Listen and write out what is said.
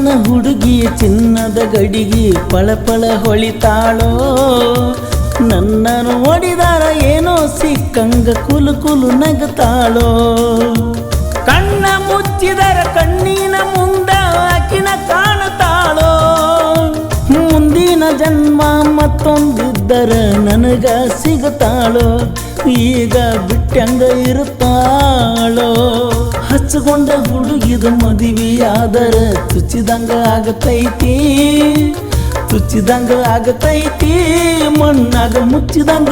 ನನ್ನ ಹುಡುಗಿ ಚಿನ್ನದ ಗಡಿಗೆ ಪಳಪಳ ಹೊಳಿತಾಳೋ ನನ್ನನ್ನು ನೋಡಿದಾರ ಏನೋ ಸಿಕ್ಕಂಗ ಕುಲು ಕುಲು ನಗತಾಳೋ ಕಣ್ಣ ಮುಚ್ಚಿದರ ಕಣ್ಣಿನ ಮುಂದ ಆಕಿನ ಕಾಣತಾಳೋ ಮುಂದಿನ ಜನ್ಮ ಮತ್ತೊಂದಿದ್ದರ ನನಗ ಸಿಗತಾಳೋ ಈಗ ಬಿಟ್ಟಂಗ ಇರುತ್ತಾಳೋ ಹಚ್ಚಕೊಂಡ ಹುಡುಗಿದ ಮದುವೆಯಾದರ ತುಚ್ಚಿದಂಗ ಆಗತೈತಿ ಮಣ್ಣಾಗ ಮುಚ್ಚಿದಂಗ